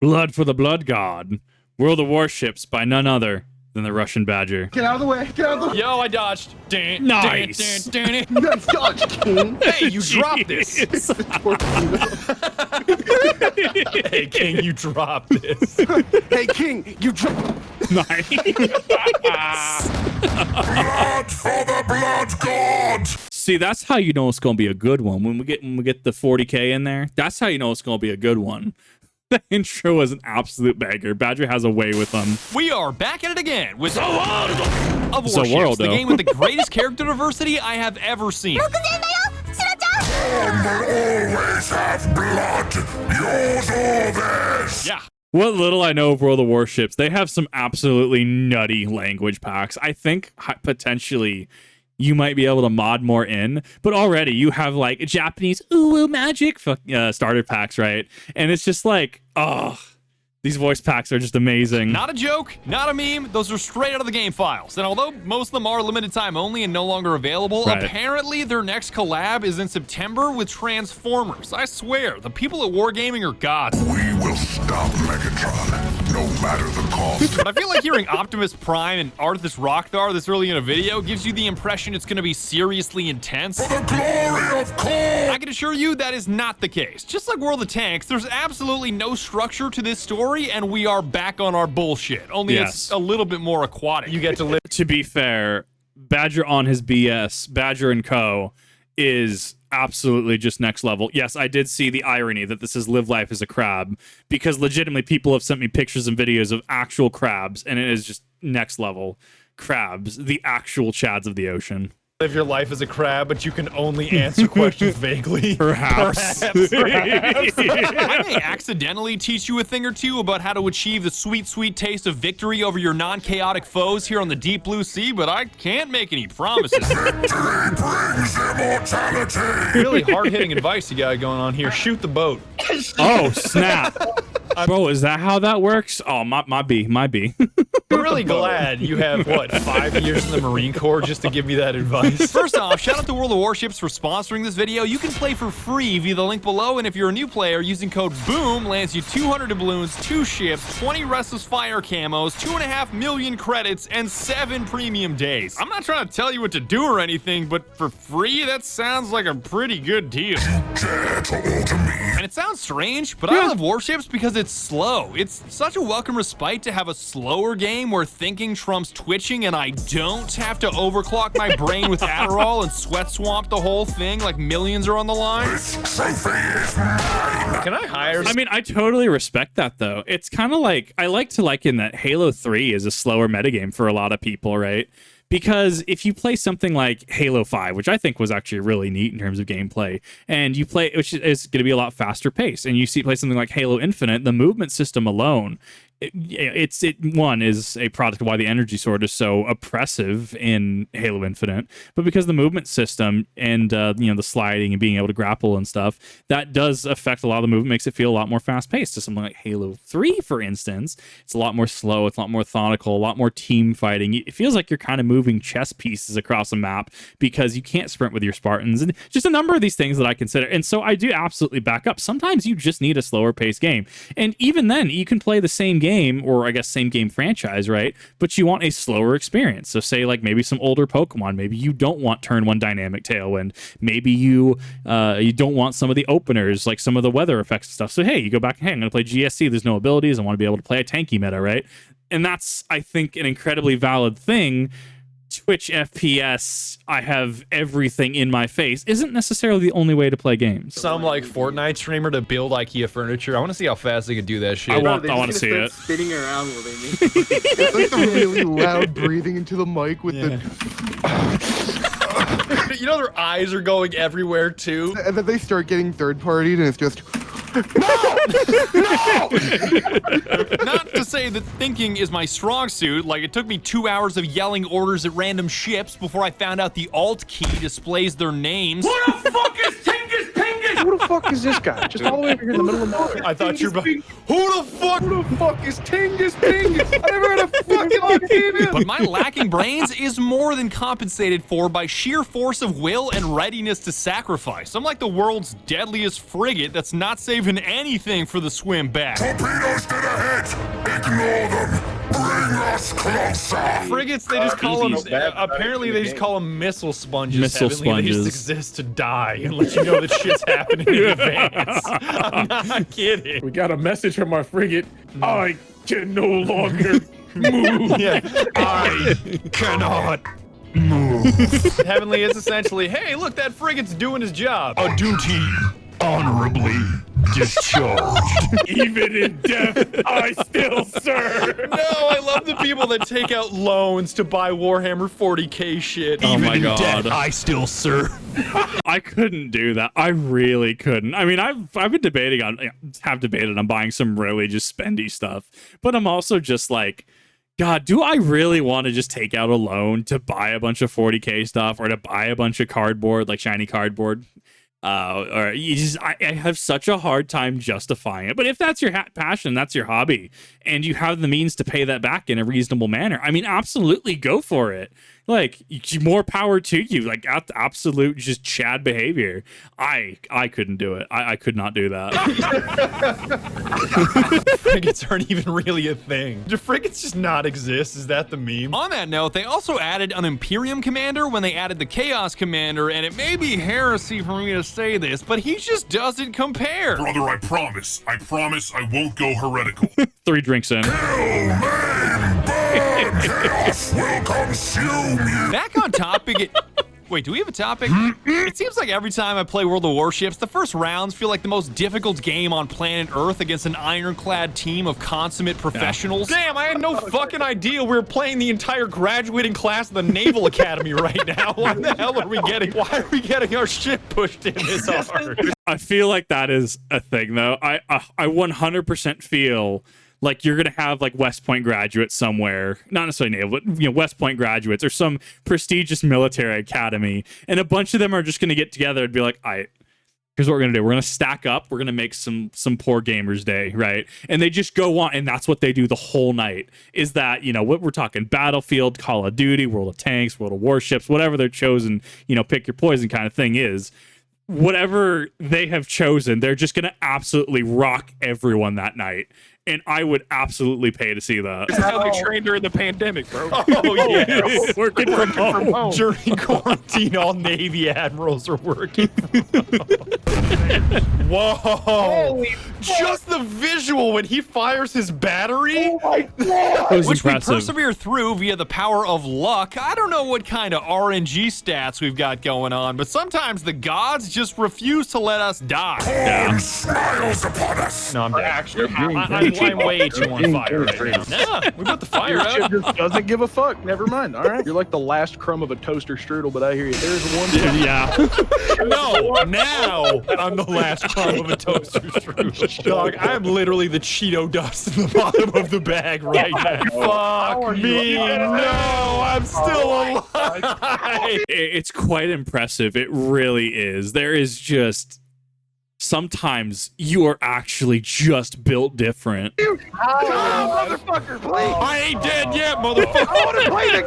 Blood for the Blood God. World of Warships by none other than the Russian Badger. Get out of the way. Get out of the way. Yo, I dodged. Nice. Nice dodge, King. Hey, you dropped this. Hey, King, you dropped this. Hey, King, you dropped. Nice. Blood for the Blood God! See, that's how you know it's gonna be a good one. When we get the 40K in there, that's how you know it's gonna be a good one. The intro was an absolute banger. Badger has a way with them. We are back at it again with of Warships, World, the game with the greatest character diversity I have ever seen. One will always have blood, yours or theirs! Yeah. What little I know of World of Warships, they have some absolutely nutty language packs. I think potentially you might be able to mod more in, but already you have like Japanese ooh magic starter packs, right? And it's just like, oh, these voice packs are just amazing. Not a joke, not a meme. Those are straight out of the game files. And although most of them are limited time only and no longer available, Right. apparently their next collab is in September with Transformers. I swear, the people at Wargaming are gods. We will stop Megatron, no matter the cost. But I feel like hearing Optimus Prime and Arthas Rockthar this early in a video gives you the impression it's going to be seriously intense. For the glory of Korn! I can assure you that is not the case. Just like World of Tanks, there's absolutely no structure to this story, and we are back on our bullshit. Only Yes. it's a little bit more aquatic. You get to live. To be fair, Badger on his BS, Badger and Co. is absolutely just next level. Yes, I did see the irony that this is live life as a crab, because legitimately people have sent me pictures and videos of actual crabs, and it is just next level crabs, the actual chads of the ocean. Live your life as a crab, but you can only answer questions vaguely. Perhaps. I may accidentally teach you a thing or two about how to achieve the sweet, sweet taste of victory over your non-chaotic foes here on the deep blue sea, but I can't make any promises. Victory brings immortality! Really hard-hitting advice you got going on here. Shoot the boat. Oh, snap. Bro, is that how that works? Oh, my B. I'm really glad you have, what, 5 years in the Marine Corps just to give me that advice. First off, shout out to World of Warships for sponsoring this video. You can play for free via the link below, and if you're a new player, using code BOOM lands you 200 doubloons, 2 ships, 20 Restless Fire camos, 2.5 million credits, and 7 premium days. I'm not trying to tell you what to do or anything, but for free, that sounds like a pretty good deal. Dare to alter me! And it sounds strange, but I love Warships because it's slow. It's such a welcome respite to have a slower game where thinking trumps twitching and I don't have to overclock my brain with Adderall and sweat swamp the whole thing like millions are on the line. This trophy is mine! Can I hire? I mean, I totally respect that, though. It's kind of like, I like to liken that Halo 3 is a slower metagame for a lot of people, right? Because if you play something like Halo 5, which I think was actually really neat in terms of gameplay, and you play, which is going to be a lot faster pace, and you play something like Halo Infinite, the movement system alone, one is a product of why the energy sword is so oppressive in Halo Infinite, but because the movement system and the sliding and being able to grapple and stuff, that does affect a lot of the movement, makes it feel a lot more fast paced. To something like Halo 3, for instance, it's a lot more slow, it's a lot more methodical, a lot more team fighting. It feels like you're kind of moving chess pieces across a map because you can't sprint with your Spartans, and just a number of these things that I consider. And so I do absolutely back up. Sometimes you just need a slower paced game, and even then you can play the same game, or I guess same game franchise, right? But you want a slower experience. So say like maybe some older Pokemon, maybe you don't want turn 1 dynamic tailwind, maybe you don't want some of the openers, like some of the weather effects and stuff. So hey, you go back and hey, I'm gonna play GSC, there's no abilities, I want to be able to play a tanky meta, right? And that's, I think, an incredibly valid thing. Twitch FPS, I have everything in my face, isn't necessarily the only way to play games. Some like Fortnite streamer to build IKEA furniture. I want to see how fast they can do that shit. I want They're to just see gonna it. start spinning around while they make It's like the really loud breathing into the mic with You know their eyes are going everywhere too. and then they start getting third-partied, and it's just. Not to say that thinking is my strong suit, like it took me 2 hours of yelling orders at random ships before I found out the Alt key displays their names. What the fuck is Tingus Pingus? Who the fuck is this guy? Just all the way over here in the middle of nowhere. I thought you were about, who the fuck? Who the fuck is Tingus Pingus? I never heard of fucking like But my lacking brains is more than compensated for by sheer force of will and readiness to sacrifice. I'm like the world's deadliest frigate that's not saving anything for the swim back. Torpedoes to the head! Ignore them! Bring us closer! Frigates, they just call them, easy, bad, apparently they just call them missile sponges. Missile Heavenly. They just sponges. exist to die and let you know that shit's happening in advance. I'm not kidding. We got a message from our frigate. I can no longer move. Yeah, I cannot move. Heavenly is essentially, hey, look, that frigate's doing his job. A duty honorably discharged. Even in death, I still serve. No, I love the people that take out loans to buy Warhammer 40K shit. Oh Even my in God. death, I still serve. I couldn't do that. I really couldn't. I mean, I've been debated on buying some really just spendy stuff, but I'm also just like, God, do I really want to just take out a loan to buy a bunch of 40K stuff or to buy a bunch of cardboard, like shiny cardboard? Or you just, I have such a hard time justifying it. But if that's your passion, that's your hobby, and you have the means to pay that back in a reasonable manner, I mean, absolutely go for it. Like, more power to you. Like, absolute just Chad behavior. I couldn't do it. I could not do that. Frigates aren't even really a thing. Do frigates just not exist? Is that the meme? On that note, they also added an Imperium commander when they added the Chaos commander, and it may be heresy for me to say this, but he just doesn't compare. Brother, I promise I won't go heretical. 3 drinks in. Kill, maim, burn, chaos will consume you! Back on topic, wait, do we have a topic? It seems like every time I play World of Warships, the first rounds feel like the most difficult game on planet Earth against an ironclad team of consummate professionals. Damn, I had no fucking idea we were playing the entire graduating class of the Naval Academy right now. Why the hell are we getting, why are we getting our shit pushed in this hard? I feel like that is a thing, though. I 100% feel like you're gonna have like West Point graduates somewhere, not necessarily naval, but West Point graduates or some prestigious military academy, and a bunch of them are just gonna get together and be like, here's what we're gonna do. We're gonna stack up. We're gonna make some poor gamers day, right? And they just go on, and that's what they do the whole night. Is that what we're talking? Battlefield, Call of Duty, World of Tanks, World of Warships, whatever their chosen, pick your poison kind of thing is. Whatever they have chosen, they're just gonna absolutely rock everyone that night. And I would absolutely pay to see that. That's how they trained during the pandemic, bro. Oh, yeah. Working from home. During quarantine, all Navy admirals are working. Whoa. Holy Just the visual when he fires his battery. Oh my God. It was Which impressive. we persevere through via the power of luck. I don't know what kind of RNG stats we've got going on, but sometimes the gods just refuse to let us die. Corn smiles upon us! No, I'm dead. Actually, I'm way too on fire right now. No, we put the fire Your shit out. just doesn't give a fuck. Never mind. All right. You're like the last crumb of a toaster strudel, but I hear you. There's one. Yeah. No, now I'm the last crumb of a toaster strudel. Dog, I'm literally the Cheeto dust in the bottom of the bag right now. Fuck me. No, I'm still alive. It's quite impressive. It really is. There is just sometimes you are actually just built different. Motherfucker, please. I ain't dead yet, motherfucker. I want to play the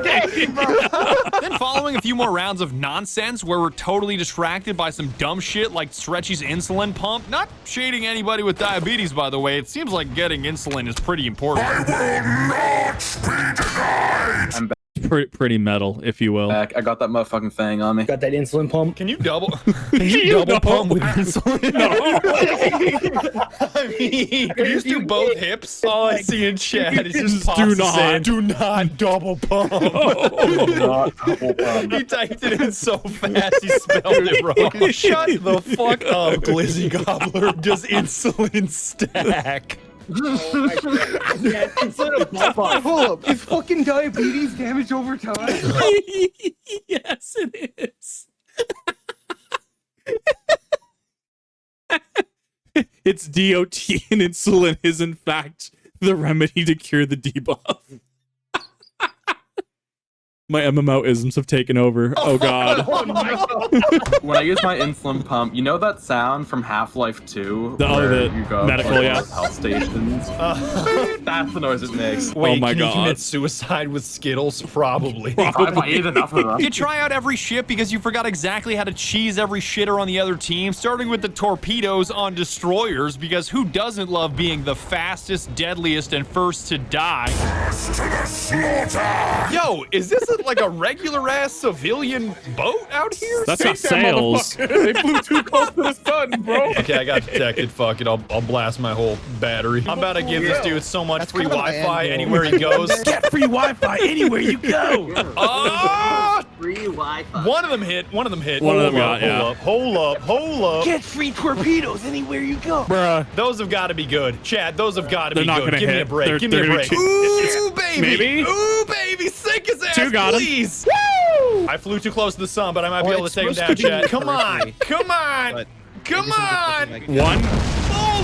game, bro. Then following a few more rounds of nonsense where we're totally distracted by some dumb shit like Stretchy's insulin pump. Not shading anybody with diabetes, by the way. It seems like getting insulin is pretty important. I will not be denied! Pretty metal, if you will. Back. I got that motherfucking thing on me. Got that insulin pump. Can you double pump with insulin? No. I mean, can you just do both hips? All I see in chat is just Do Pasta not. saying, do not double pump. Not double pump. He typed it in so fast he spelled it wrong. Shut the fuck up, Glizzy Gobbler. Does insulin stack? Hold up. Is fucking diabetes damage over time? Yes, it is. It's DOT and insulin is in fact the remedy to cure the debuff. My MMO isms have taken over. Oh god. When I use my insulin pump, you know that sound from Half-Life 2? The where you go medical, to, like, yeah. those health stations? That's the noise it makes. Wait, my can you God. commit suicide with Skittles? Probably. If I eat enough of them. You try out every ship because you forgot exactly how to cheese every shitter on the other team, starting with the torpedoes on destroyers, because who doesn't love being the fastest, deadliest, and first to die? To the slaughter! Yo, is this like a regular-ass civilian boat out here? That's not Take that sales. motherfucker. They flew too close to the sun, bro. Okay, I got detected. Fuck it. I'll blast my whole battery. I'm about to give this dude so much free kind of Wi-Fi an anywhere he goes. Get free Wi-Fi anywhere you go. Oh! Free Wi-Fi. One of them hit. One of them hit. One of them Hold got, yeah. up, hold up, hold up. Get free torpedoes anywhere you go. Bruh. Those have got to be good. Chad, those have got to They're be not good. gonna Give me a hit. break. They're- Give me a they're break. gonna Ooh, baby. Maybe? Ooh, baby. Sink his ass, Two got him. please. Woo! I flew too close to the sun, but I might be able to take him down, Chad. Come on. Come on. But Come on. One. Bullseye.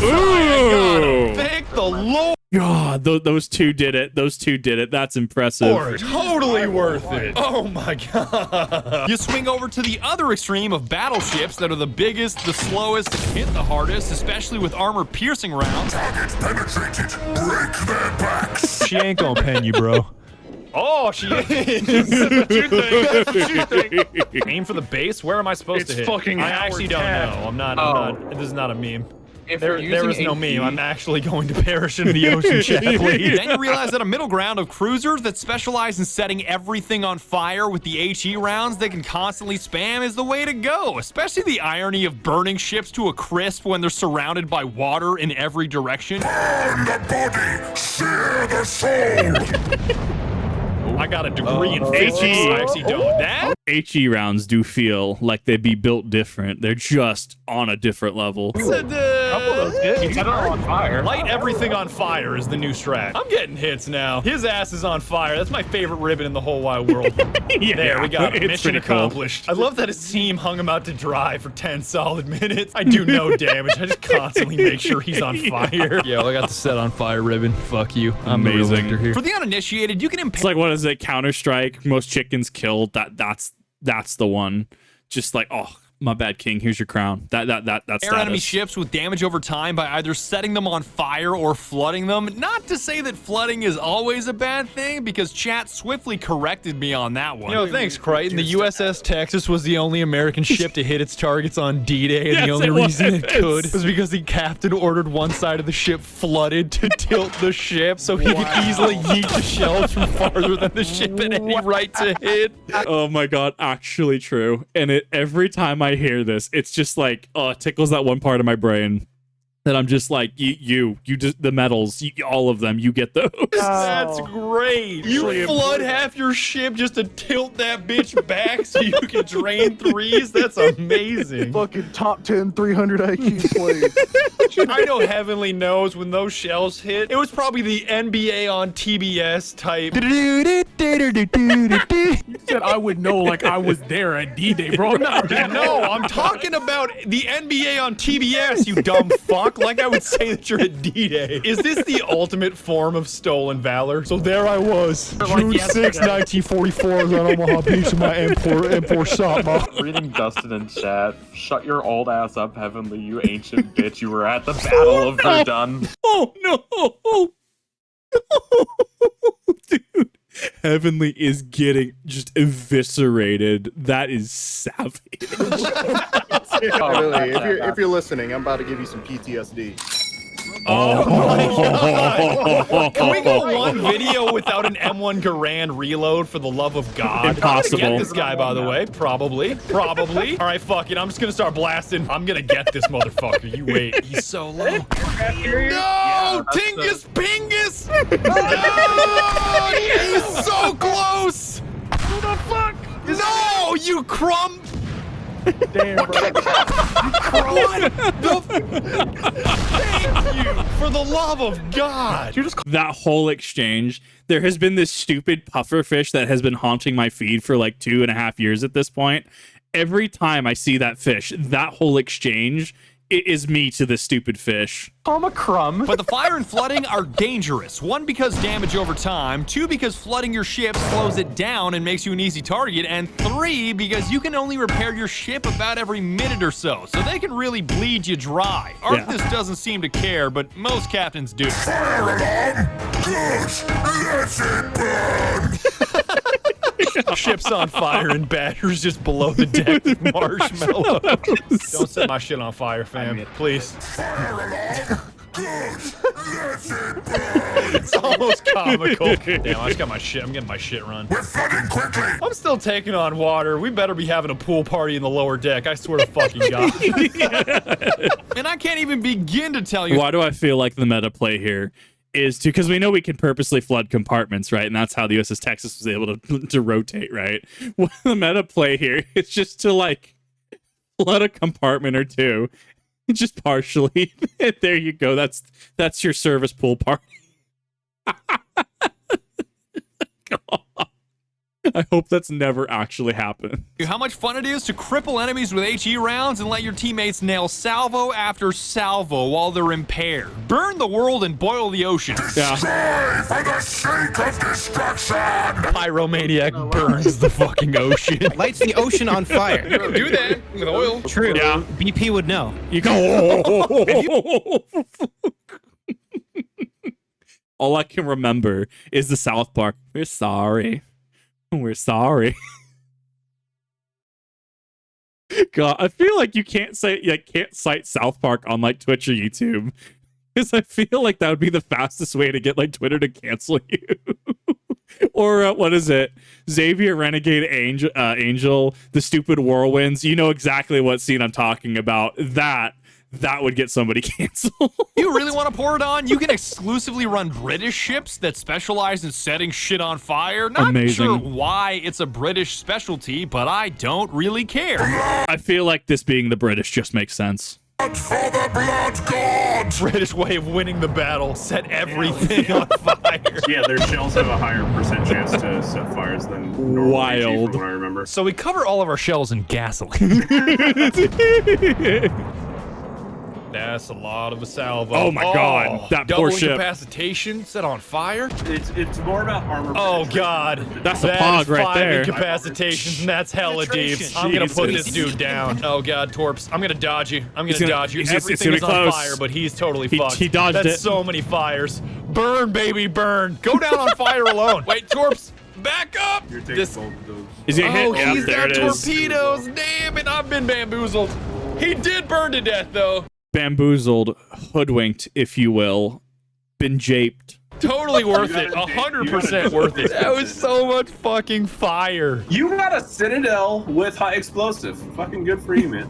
I got him. Ooh. Thank the Lord. God, those two did it. Those two did it. That's impressive. Totally worth it. Oh my god. You swing over to the other extreme of battleships that are the biggest, the slowest, and hit the hardest, especially with armor-piercing rounds. Target penetrated! Break their backs! She ain't gonna pen you, bro. Oh, she is. Aim for the base? Where am I supposed It's to hit? fucking I actually Howard don't Tab. know. I'm not. Oh. This is not a meme. If There you're is using no AT, meme. I'm actually going to perish in the ocean, chat, please. Then you realize that a middle ground of cruisers that specialize in setting everything on fire with the HE rounds they can constantly spam is the way to go, especially the irony of burning ships to a crisp when they're surrounded by water in every direction. Burn the body! Sear the soul! I got a degree in physics. I actually don't. That? HE rounds do feel like they'd be built different. They're just on a different level. Set it all on fire. Light everything on fire is the new strat. I'm getting hits now. His ass is on fire. That's my favorite ribbon in the whole wide world. Yeah, There, we got it. it's Mission pretty cool. accomplished. I love that his team hung him out to dry for 10 solid minutes. I do no damage. I just constantly make sure he's on fire. Yo, I got the set on fire ribbon. Fuck you. I'm the real Amazing. victor here. For the uninitiated, you can It's like, what is it? Counter-Strike. Most chickens killed. That's the one. Just like, oh, my bad, King. Here's your crown. That's air enemy ships with damage over time by either setting them on fire or flooding them. Not to say that flooding is always a bad thing, because chat swiftly corrected me on that one. Thanks, Crichton. The USS Texas was the only American ship to hit its targets on D-Day, and Yes, the only it reason was. it could was because the captain ordered one side of the ship flooded to tilt the ship so he could easily yeet the shells from farther than the ship had any right to hit. Oh my god, actually true. And every time I hear this, it's just like, oh, it tickles that one part of my brain that I'm just like, you just the medals, all of them, you get those. That's great. You flood half your ship just to tilt that bitch back so you can drain threes. That's amazing. Fucking top 10 300 IQ plays. I know Heavenly knows when those shells hit. It was probably the NBA on TBS type. You said I would know like I was there at D-Day, bro. No, I'm talking about the NBA on TBS, you dumb fuck. Like I would say that you're at D-Day. Is this the ultimate form of stolen valor? So there I was, June 6, 1944, on Omaha Beach in my M4 shop, ma. Reading Dustin in chat. Shut your old ass up, Heavenly, you ancient bitch. You were at the Battle of Verdun. Oh no. Dude. Heavenly is getting just eviscerated. That is savage. Really, if you're listening, I'm about to give you some PTSD. Oh my god! Can we go one video without an M1 Garand reload for the love of God? Impossible. I'm gonna get this guy, by the way. Probably. All right, fuck it. I'm just gonna start blasting. I'm gonna get this motherfucker. You wait. He's so low. No! Tingus Pingus! No! He's so close! Who the fuck? No! You crumb! Damn, bro. Thank you! For the love of God! That whole exchange, there has been this stupid pufferfish that has been haunting my feed for like 2.5 years at this point. Every time I see that fish, that whole exchange is me to this stupid fish. I'm a crumb. But the fire and flooding are dangerous. 1, because damage over time. 2, because flooding your ship slows it down and makes you an easy target. And 3, because you can only repair your ship about every minute or so. So they can really bleed you dry. Arctis doesn't seem to care, but most captains do. Fire alarm! Good! Let it burn! Ship's on fire and Badger's just below the deck with marshmallows. Don't set my shit on fire, fam. Please. Fire alarm! Good! Let it burn! It's almost comical. Damn, I just got my shit. I'm getting my shit run. We're flooding quickly! I'm still taking on water. We better be having a pool party in the lower deck. I swear to fucking God. And I can't even begin to tell you. Why do I feel like the meta play here is because we know we can purposely flood compartments, right? And that's how the USS Texas was able to rotate, right? Well, the meta play here is just to like flood a compartment or two, just partially. And there you go. That's your service pool party. I hope that's never actually happened. How much fun it is to cripple enemies with HE rounds and let your teammates nail salvo after salvo while they're impaired. Burn the world and boil the ocean. Yeah. Destroy for the sake of destruction! Pyromaniac burns the fucking ocean. Lights the ocean on fire. Do that with oil. True. Yeah. BP would know. You go. All I can remember is the South Park. We're sorry. We're sorry. God, I feel like you can't cite South Park on like Twitch or YouTube, because I feel like that would be the fastest way to get like Twitter to cancel you. Or what is it? Xavier Renegade Angel, the stupid whirlwinds. You know exactly what scene I'm talking about. That would get somebody canceled. You really want to pour it on? You can exclusively run British ships that specialize in setting shit on fire. Not Amazing. sure why it's a British specialty, but I don't really care. I feel like this being the British just makes sense. For the blood god! British way of winning the battle. Set everything on fire. Yeah, their shells have a higher percent chance to set fires than normal HE, Wild. from what I remember. So we cover all of our shells in gasoline. That's a lot of a salvo. Oh my God, that double poor ship. incapacitation set on fire. It's more about armor. Oh penetration. God, That's a that pog is right 5 there. incapacitations, and that's hella deep. I'm gonna put this dude down. Oh God, Torps, I'm gonna dodge you. I'm gonna dodge you. it's Everything gonna is be on close. fire, but he's totally fucked. He dodged That's it. so many fires. Burn, baby, burn. Go down on fire alone. Wait, Torps, back up. You're taking This. both of those. Is he hit? Oh, Yep, he's there got it is. torpedoes. Damn it, I've been bamboozled. He did burn to death, though. Bamboozled, hoodwinked, if you will, been japed. Totally worth it. gotta dig. 100% worth it. That was so much fucking fire. You got a Citadel with high explosive. Fucking good for you, man.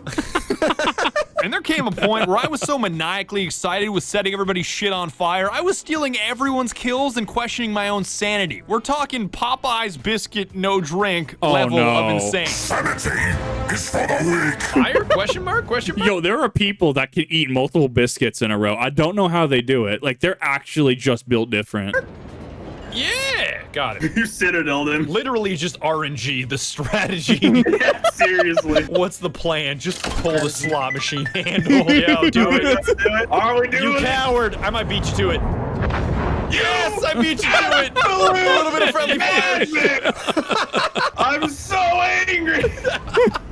And there came a point where I was so maniacally excited with setting everybody's shit on fire, I was stealing everyone's kills and questioning my own sanity. We're talking Popeye's biscuit, no drink level of insane. Sanity is for the weak! Fire? Question mark? Question mark? Yo, there are people that can eat multiple biscuits in a row. I don't know how they do it. Like, they're actually just built different. Yeah, got it. You Citadeled him. Literally just RNG, the strategy. Yeah, seriously. What's the plan? Just pull the slot machine handle. Yeah, do it. Let's do it. Are we doing You it? coward! I might beat you to it. Yes, I beat you to it. A little bit of friendly fire. I'm so angry.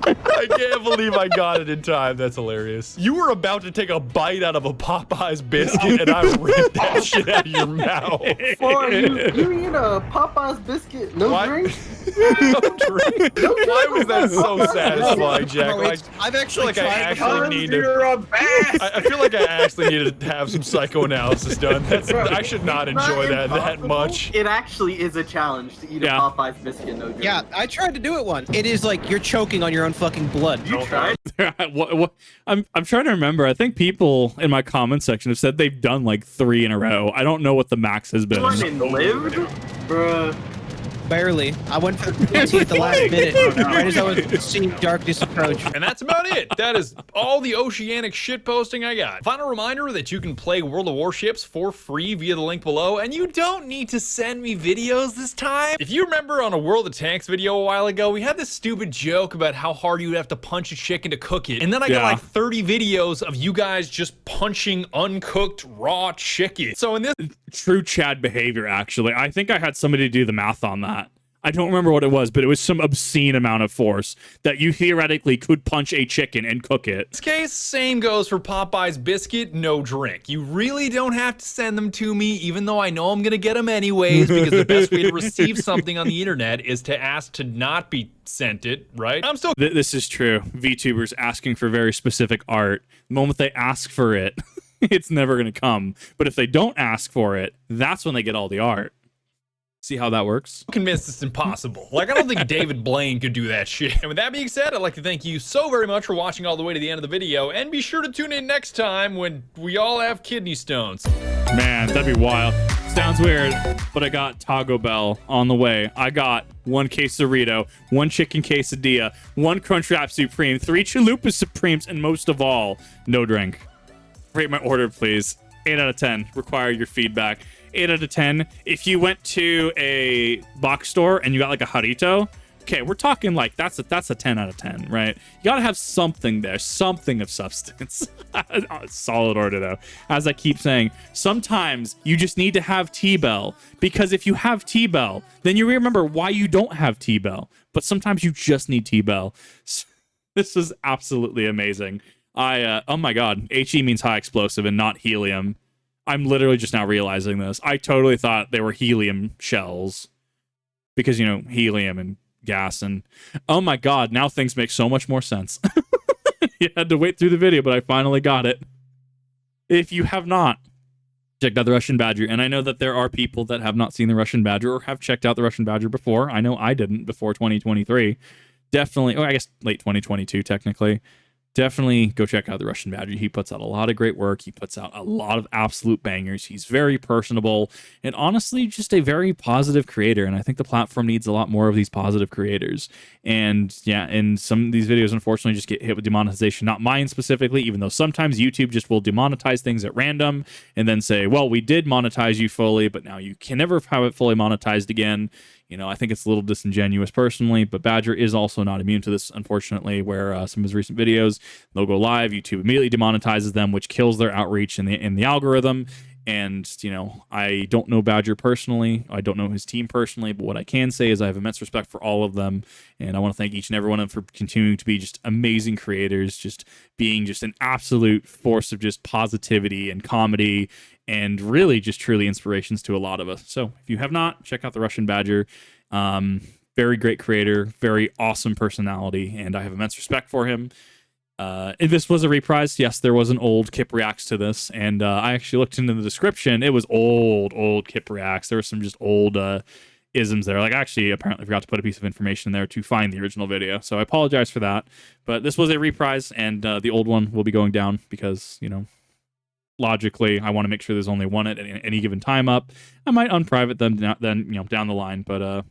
I can't believe I got it in time. That's hilarious. You were about to take a bite out of a Popeye's biscuit, and I ripped that shit out of your mouth. Boy, you eat a Popeye's biscuit, no What? drink? No drink. Why was that so satisfying, Jack? Like, I've I actually feel like I actually need to. You're a bass. I feel like I actually need to have some psychoanalysis done. I should not enjoy that much. It actually is a challenge to eat a Yeah. Popeye's biscuit, no drink. Yeah, I tried to do it once. It is like you're choking on your own fucking blood. You tried? what, I'm trying to remember. I think people in my comment section have said they've done like 3 in a row. I don't know what the max has been. One and lived? Bruh. Barely. I went for the PT at the last minute, right as I was seeing darkness approach. And that's about it. That is all the oceanic shitposting I got. Final reminder that you can play World of Warships for free via the link below, and you don't need to send me videos this time. If you remember on a World of Tanks video a while ago, we had this stupid joke about how hard you would have to punch a chicken to cook it. And then I got like 30 videos of you guys just punching uncooked raw chicken. So in this True Chad behavior, actually. I think I had somebody do the math on that. I don't remember what it was, but it was some obscene amount of force that you theoretically could punch a chicken and cook it. In this case, same goes for Popeye's biscuit, no drink. You really don't have to send them to me, even though I know I'm gonna get them anyways, because the best way to receive something on the internet is to ask to not be sent it, right? I'm still- This is true. VTubers asking for very specific art. The moment they ask for it, it's never gonna come. But if they don't ask for it, that's when they get all the art. See how that works? Convinced it's impossible. Like, I don't think David Blaine could do that shit. And with that being said, I'd like to thank you so very much for watching all the way to the end of the video, and be sure to tune in next time when we all have kidney stones. Man, that'd be wild. Sounds weird, but I got Taco Bell on the way. I got 1 quesarito, 1 chicken quesadilla, 1 Crunchwrap Supreme, 3 Chalupa Supremes, and most of all, no drink. Rate my order, please. 8 out of 10. Require your feedback. 8 out of 10. If you went to a box store and you got like a Jarrito, okay, we're talking like that's a 10 out of 10, right? You gotta have something there, something of substance. Solid order though. As I keep saying, sometimes you just need to have T-Bell, because if you have T-Bell, then you remember why you don't have T-Bell. But sometimes you just need T-Bell. This is absolutely amazing. Oh my god, HE means high explosive and not helium. I'm literally just now realizing this. I totally thought they were helium shells because, you know, helium and gas, and oh my god, now things make so much more sense. You had to wait through the video, but I finally got it. If you have not checked out the Russian Badger, and I know that there are people that have not seen the Russian Badger or have checked out the Russian Badger before. I know I didn't before 2023. Definitely, or I guess late 2022 technically. Definitely go check out the Russian Badger. He puts out a lot of great work. He puts out a lot of absolute bangers. He's very personable and honestly just a very positive creator. And I think the platform needs a lot more of these positive creators. And yeah, and some of these videos unfortunately just get hit with demonetization. Not mine specifically, even though sometimes YouTube just will demonetize things at random and then say, well, we did monetize you fully, but now you can never have it fully monetized again. You know, I think it's a little disingenuous personally, but Badger is also not immune to this, unfortunately, where some of his recent videos, they'll go live, YouTube immediately demonetizes them, which kills their outreach in the algorithm. And, you know, I don't know Badger personally. I don't know his team personally, but what I can say is I have immense respect for all of them. And I want to thank each and every one of them for continuing to be just amazing creators, just being just an absolute force of just positivity and comedy, and really just truly inspirations to a lot of us. So if you have not, check out the Russian Badger. Very great creator, very awesome personality, and I have immense respect for him. If this was a reprise, yes, there was an old Kip Reacts to this, and I actually looked into the description. It was old Kip Reacts. There were some just old isms there. Like, I actually apparently forgot to put a piece of information in there to find the original video, so I apologize for that. But this was a reprise, and the old one will be going down because, you know, logically, I want to make sure there's only one at any given time up. I might unprivate them then, you know, down the line, but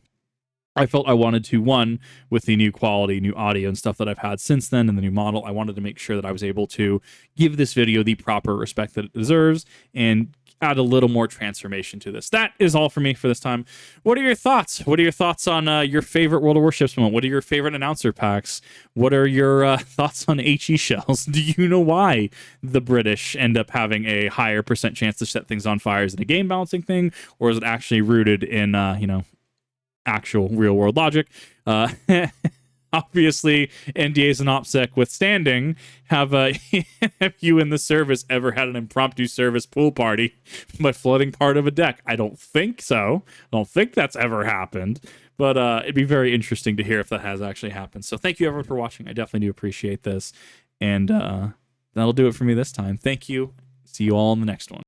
I felt I wanted to, one, with the new quality, new audio and stuff that I've had since then and the new model, I wanted to make sure that I was able to give this video the proper respect that it deserves and add a little more transformation to this. That is all for me for this time. What are your thoughts? What are your thoughts on your favorite World of Warships moment? What are your favorite announcer packs? What are your thoughts on HE shells? Do you know why the British end up having a higher % chance to set things on fire? Is it a game balancing thing, or is it actually rooted in, you know, actual real world logic? Obviously, NDAs and OPSEC withstanding, have you in the service ever had an impromptu service pool party by flooding part of a deck? I don't think so. I don't think that's ever happened, but it'd be very interesting to hear if that has actually happened. So thank you everyone for watching. I definitely do appreciate this, and that'll do it for me this time. Thank you. See you all in the next one.